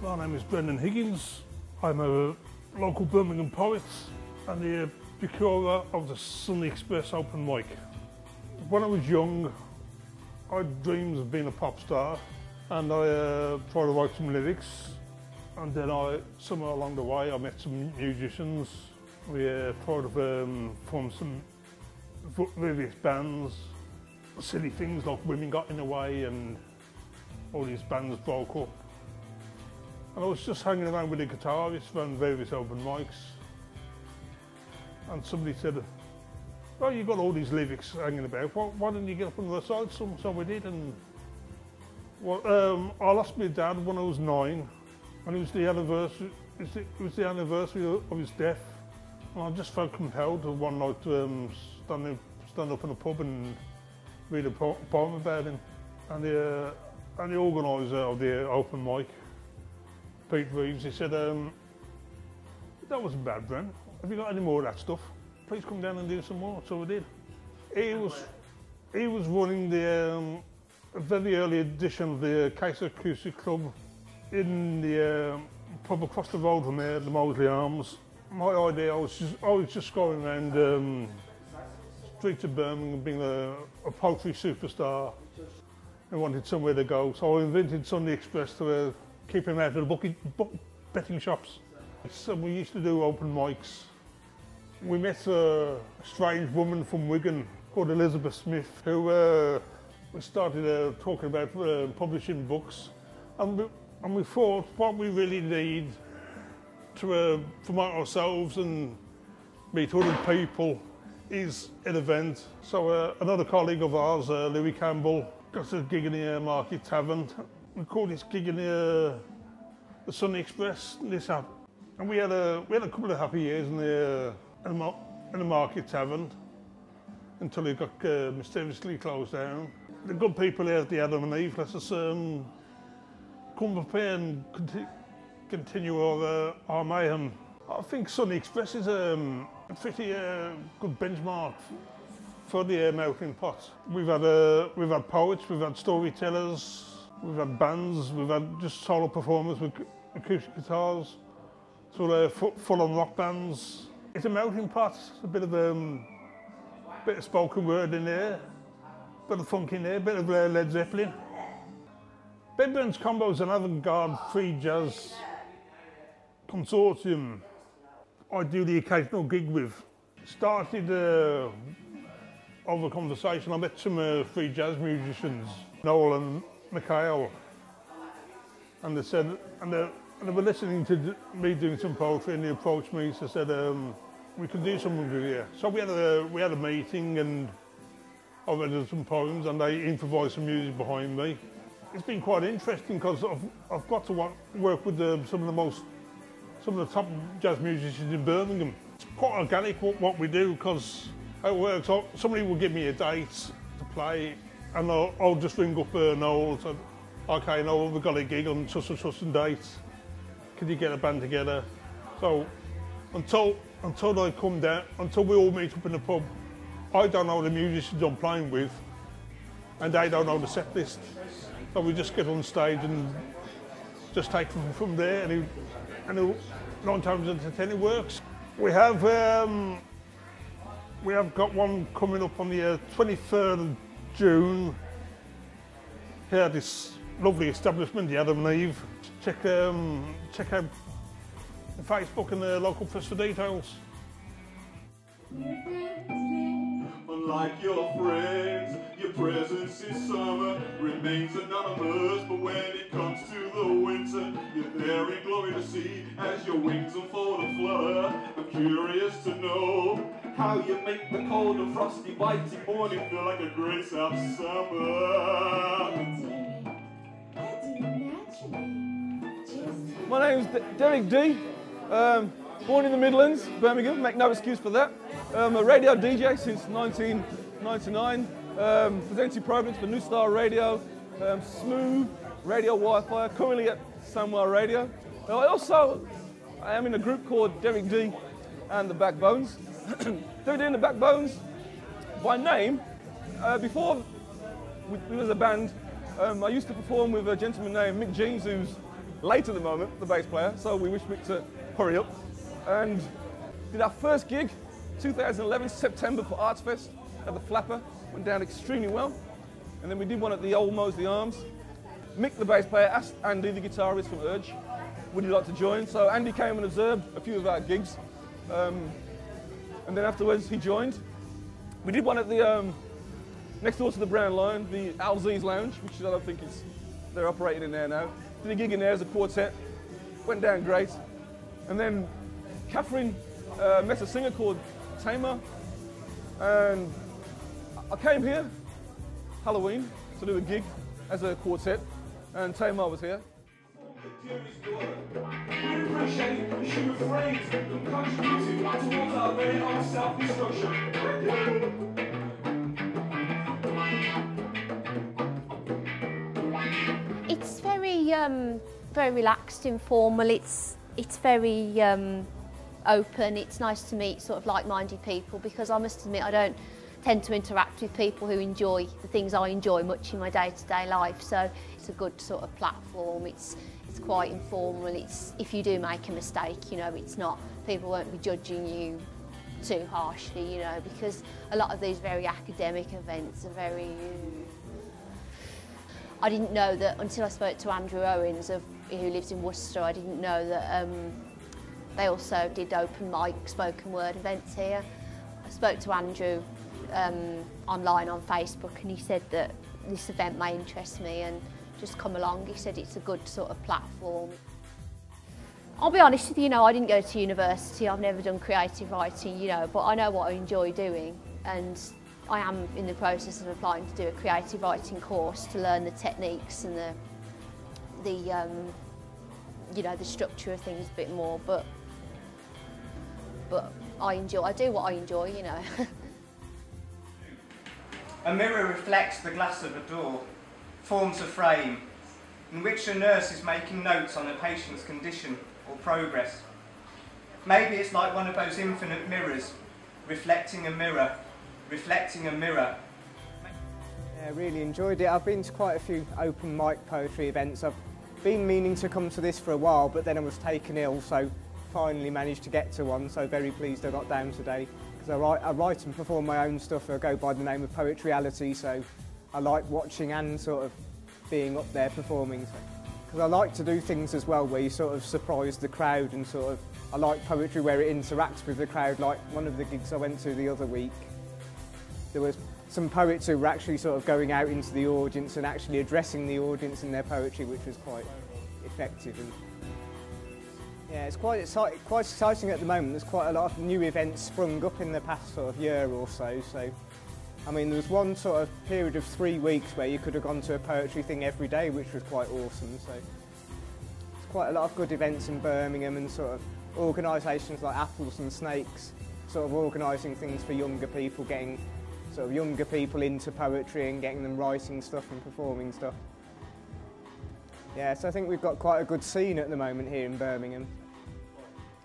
My name is Higgins. I'm a local Birmingham poet and the procurer of the Sunday Xpress open mic. When I was young, I had dreams of being a pop star, and I tried to write some lyrics, and then somewhere along the way I met some musicians. We tried to form some various bands. Silly things like Women Got in the Way and all these bands broke up. And I was just hanging around with a guitarist around various open mics, and somebody said, "Well, you've got all these lyrics hanging about, why didn't you get up and recite some?" So we did, and well, I lost my dad when I was 9, and it was the anniversary, of his death, and I just felt compelled to one night to stand up in a pub and read a poem about him. And the organiser of the open mic, Pete Reeves, he said, "That wasn't bad, Brent. Have you got any more of that stuff? Please come down and do some more." So we did. He was running the a very early edition of the Case Acoustic Club in the pub across the road from there, the Mosley Arms. My idea, I was just going around streets of Birmingham being a poetry superstar. I wanted somewhere to go, so I invented Sunday Xpress to keep him out of the book betting shops. So we used to do open mics. We met a strange woman from Wigan called Elizabeth Smith, who we started talking about publishing books, and we thought what we really need to promote ourselves and meet other people is an event. So another colleague of ours, Louis Campbell, got a gig in the Market Tavern. We called this gig in the Sunday Xpress. And we had a couple of happy years in the Market Tavern until it got mysteriously closed down. The good people here at the Adam and Eve let us come up here and continue our mayhem. I think Sunday Xpress is a pretty good benchmark for the melting pot. We've had poets, we've had storytellers, we've had bands, we've had just solo performers with acoustic guitars, so they're full-on rock bands. It's a melting pot, a bit of spoken word in there, bit of funk in there, bit of Led Zeppelin. Veinbergs Combo is an avant-garde free jazz consortium I do the occasional gig with. Started over conversation. I met some free jazz musicians, Noel and Mikhail, and they said, and they were listening to me doing some poetry, and they approached me. So said, "We could do something with you." So we had a meeting, and I read some poems, and they improvised some music behind me. It's been quite interesting because I've got to work with some of the top jazz musicians in Birmingham. It's quite organic what we do, because how it works, somebody will give me a date to play, and I'll just ring up Noel and say, "Okay, Noel, we've got a gig on such and such date. Can you get a band together?" So until they come down, until we all meet up in the pub, I don't know the musicians I'm playing with, and they don't know the set list. So we just get on stage and just take from there, and 9 times out of 10 it works. We have got one coming up on the 23rd of June here at this lovely establishment, the Adam and Eve. Check out Facebook and the local press for details. Unlike your friends, your presence is summer, remains anonymous, but when it comes to the winter, you're there in glory to see as your wings unfold and flutter. I'm curious to know how you make the cold and frosty bitey morning feel like a great soft summer. My name's Derek D. Born in the Midlands, Birmingham, make no excuse for that. I'm a radio DJ since 1999, presenting programs for New Star Radio, Smooth, Radio Wi-Fi, currently at Samwell Radio. I am in a group called Derek D and the Backbones. Derek D and the Backbones, by name, before we was a band, I used to perform with a gentleman named Mick Jeans, who's late at the moment, the bass player, so we wished Mick to hurry up. And did our first gig, 2011, September, for Arts Fest at the Flapper. Went down extremely well. And then we did one at the Old Moseley Arms. Mick, the bass player, asked Andy, the guitarist from Urge, would he like to join? So Andy came and observed a few of our gigs. And then afterwards he joined. We did one at the, next door to the Brown Lion, the Alzee's Lounge, which I don't think they're operating in there now. Did a gig in there as a quartet. Went down great. And then Catherine met a singer called Tamar. And I came here, Halloween, to do a gig as a quartet, and Tamar was here. We appreciate you should refrain from contributing towards our very own self-destruction. It's very relaxed, informal. It's very open. It's nice to meet sort of like-minded people, because I must admit I don't tend to interact with people who enjoy the things I enjoy much in my day-to-day life. So it's a good sort of platform. It's quite informal. It's, if you do make a mistake, you know, it's not, people won't be judging you too harshly, you know, because a lot of these very academic events are very. I didn't know that until I spoke to Andrew Owens, who lives in Worcester. I didn't know that they also did open mic spoken word events here. I spoke to Andrew online on Facebook, and he said that this event may interest me and just come along. He said it's a good sort of platform. I'll be honest with you, I didn't go to university. I've never done creative writing, but I know what I enjoy doing, and I am in the process of applying to do a creative writing course to learn the techniques and the structure of things a bit more. But I do what I enjoy, A mirror reflects the glass of a door, forms a frame, in which a nurse is making notes on a patient's condition or progress. Maybe it's like one of those infinite mirrors, reflecting a mirror, reflecting a mirror. Yeah, really enjoyed it. I've been to quite a few open mic poetry events. I've been meaning to come to this for a while, but then I was taken ill, so finally managed to get to one, so very pleased I got down today. Because I write and perform my own stuff. I go by the name of Poetryality, so I like watching and sort of being up there performing. Because I like to do things as well where you sort of surprise the crowd, and sort of, I like poetry where it interacts with the crowd. Like one of the gigs I went to the other week, there was some poets who were actually sort of going out into the audience and actually addressing the audience in their poetry, which was quite effective. And yeah, it's quite exciting at the moment. There's quite a lot of new events sprung up in the past sort of year or so. So, I mean, there was one sort of period of 3 weeks where you could have gone to a poetry thing every day, which was quite awesome. So, there's quite a lot of good events in Birmingham, and sort of organisations like Apples and Snakes, sort of organising things for younger people, getting sort of younger people into poetry and getting them writing stuff and performing stuff. Yeah, so I think we've got quite a good scene at the moment here in Birmingham.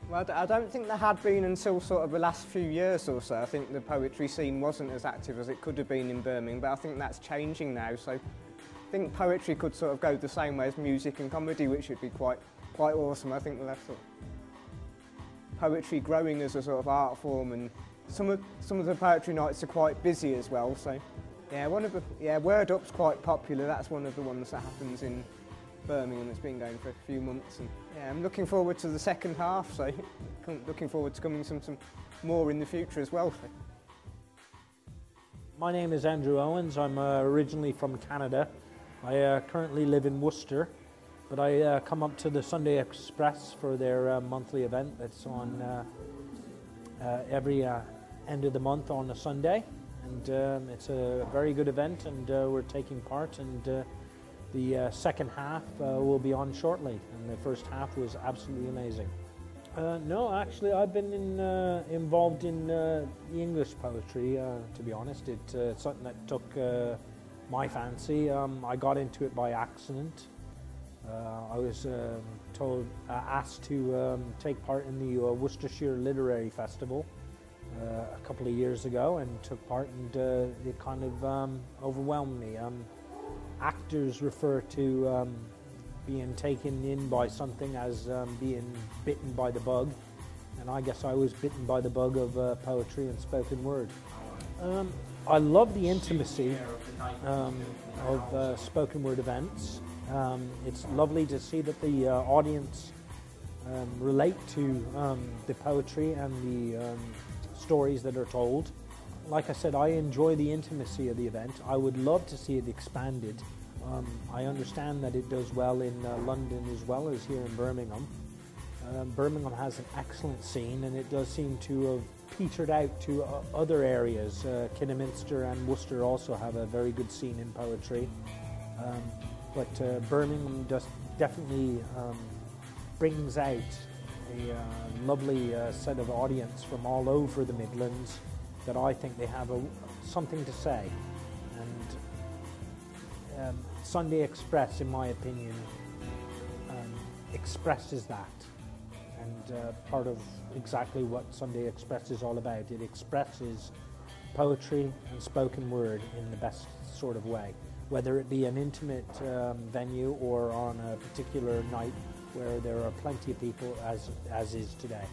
Well, I don't think there had been until sort of the last few years or so. I think the poetry scene wasn't as active as it could have been in Birmingham, but I think that's changing now. So I think poetry could sort of go the same way as music and comedy, which would be quite awesome. I think we'll have sort of poetry growing as a sort of art form, and some of the poetry nights are quite busy as well. So yeah, Word Up's quite popular. That's one of the ones that happens in Birmingham. It's been going for a few months, and yeah, I'm looking forward to the second half, so looking forward to coming some more in the future as well. So. My name is Andrew Owens. I'm originally from Canada. I currently live in Worcester, but I come up to the Sunday Xpress for their monthly event that's on every end of the month on a Sunday, and it's a very good event, and we're taking part, and the second half will be on shortly, and the first half was absolutely amazing. No, actually, I've been involved in the English poetry, to be honest. It's something that took my fancy. I got into it by accident. I was asked to take part in the Worcestershire Literary Festival a couple of years ago, and took part, and it kind of overwhelmed me. Actors refer to being taken in by something as being bitten by the bug, and I guess I was bitten by the bug of poetry and spoken word. I love the intimacy of spoken word events. It's lovely to see that the audience relate to the poetry and the stories that are told. Like I said, I enjoy the intimacy of the event. I would love to see it expanded. I understand that it does well in London as well as here in Birmingham. Birmingham has an excellent scene, and it does seem to have petered out to other areas. Kidderminster and Worcester also have a very good scene in poetry. But Birmingham just definitely brings out a lovely set of audience from all over the Midlands that I think they have something to say. And Sunday Express, in my opinion, expresses that. And part of exactly what Sunday Express is all about. It expresses poetry and spoken word in the best sort of way, whether it be an intimate venue or on a particular night where there are plenty of people, as is today.